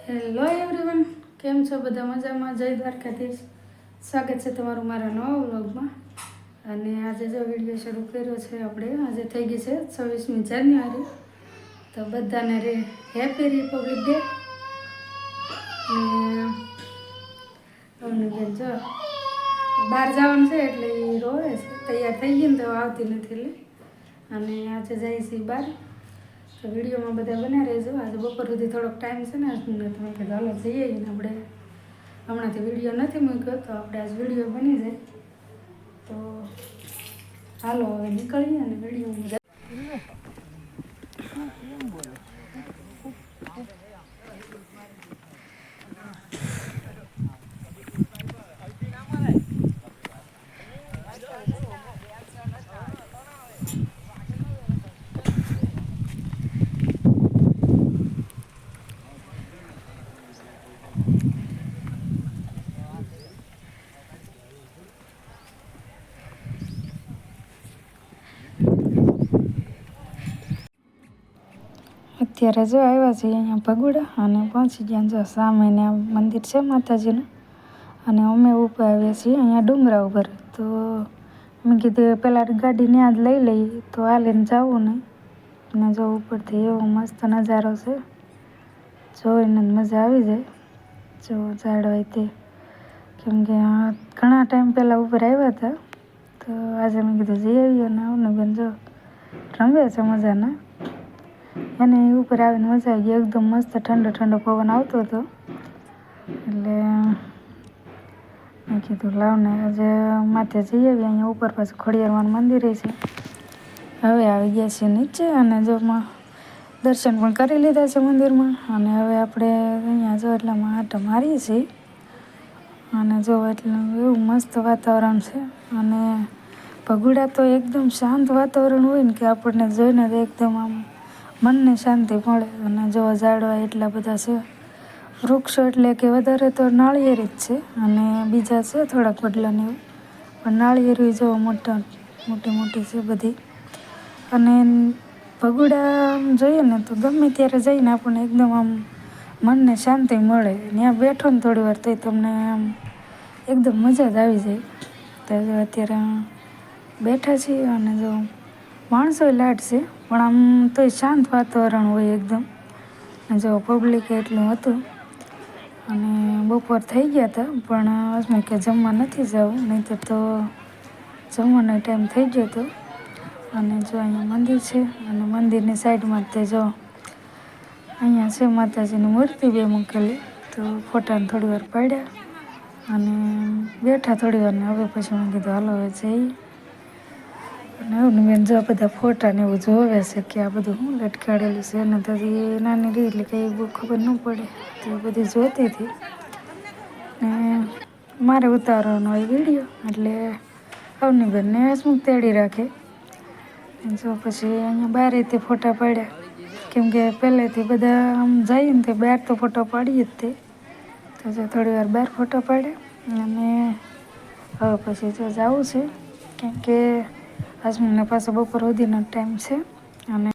Hello everyone, કેમ છો બધા? મજામાં? જય દ્વારકાધીશ. સ્વાગત છે તમારું મારા નવા વ્લોગમાં. અને આજે જો વિડીયો શરૂ કર્યો છે આપણે. આજે થઈ ગઈ છે 26મી જાન્યુઆરી. તો બધાને હેપી રિપબ્લિક ડે. અને બેન જો બહાર જવાનું છે એટલે એ રોવે છે. તૈયાર થઈ ગઈ ને તો આવતી નથી એટલે. અને આજે જાય છે બહાર. તો વિડીયોમાં બધા બના રહેજો. આજે બપોર સુધી થોડોક ટાઈમ છે ને આજને, તમે કે હાલો જઈએ ને આપણે. હમણાંથી વિડીયો નથી મૂક્યો તો આપણે આજ વિડીયો બની જાય. તો હાલો હવે નીકળીએ અને વિડીયોમાં અત્યારે જો આવ્યા છીએ અહીંયા ભગુડા અને પહોંચી ગયા. જો સામે મંદિર છે માતાજીનું અને અમે ઉપર આવ્યા છીએ અહીંયા ડુંગરા ઉપર. તો મેં કીધું પહેલાં ગાડી ત્યાં જ લઈ લઈએ તો હાલીને જવું નહીં. અને જો ઉપરથી એવો મસ્ત નજારો છે, જોઈને મજા આવી જાય. જો ઝાડ હોય તે, કેમ કે ઘણા ટાઈમ પહેલાં ઉપર આવ્યા હતા. તો આજે મેં કીધું જઈ આવીએ ને આવને બેન જો રમ્યા છે મજાના. એને ઉપર આવીને મજા આવી ગઈ. એકદમ મસ્ત ઠંડો ઠંડો પવન આવતો હતો એટલે મેં કીધું લાવને આજે માથે જઈ આવીએ. અહીંયા ઉપર પાછું ખોડિયારમાંનું મંદિર છે. હવે આવી ગયા છે નીચે અને જો દર્શન પણ કરી લીધા છે મંદિરમાં. અને હવે આપણે અહીંયા જો એટલામાં આંટો મારીએ છીએ. અને જો એટલું એવું મસ્ત વાતાવરણ છે. અને ભગુડા તો એકદમ શાંત વાતાવરણ હોય ને કે આપણને જોઈને તો એકદમ આમ મનને શાંતિ મળે. અને જો ઝાડવા એટલા બધા છે, વૃક્ષો એટલે કે વધારે તો નાળિયેરી જ છે અને બીજા છે થોડાક વડલાને એવું, પણ નાળિયેરી જો મોટી છે બધી. અને ભગુડા જોઈએ ને તો ગમે ત્યારે જઈને આપણને એકદમ આમ મનને શાંતિ મળે. ત્યાં બેઠો ને થોડી વાર તો તમને આમ એકદમ મજા જ આવી જાય. તો અત્યારે બેઠા છીએ અને જો માણસો લાટ છે પણ આમ તોય શાંત વાતાવરણ હોય એકદમ. જો પબ્લિક એટલું હતું. અને બપોર થઈ ગયા હતા પણ મેં કે જમવા નથી જવું, નહીંતર તો જમવાનો ટાઈમ થઈ ગયો હતો. અને જો અહીંયા મંદિર છે અને મંદિરની સાઈડમાં તે જો અહીંયા છે માતાજીની મૂર્તિ બે મૂકેલી. તો ફોટાને થોડી વાર પાડ્યા અને બેઠા થોડી વાર ને હવે પછી મેં કીધું હાલો હવે જઈએ. અને એવું બેન જો બધા ફોટા ને એવું જોવે છે કે આ બધું શું લટકાડેલું છે. અને તો એ નાની રહી એટલે કંઈ બહુ ખબર ન પડે તો એ બધી જોતી હતી. ને મારે ઉતારવાનો હોય વિડીયો એટલે અવની બેનને હસમુખ તેડી રાખે. જો પછી અહીંયા બહાર તે ફોટા પાડ્યા, કેમ કે પહેલેથી બધા આમ જઈએ ને તે બહાર તો ફોટો પાડીએ જ તે. તો જો થોડી વાર બહાર ફોટો પાડ્યા અને હવે પછી જો જવું છે કેમ કે હસમુખને પાછો બપોર સુધીનો ટાઈમ છે. અને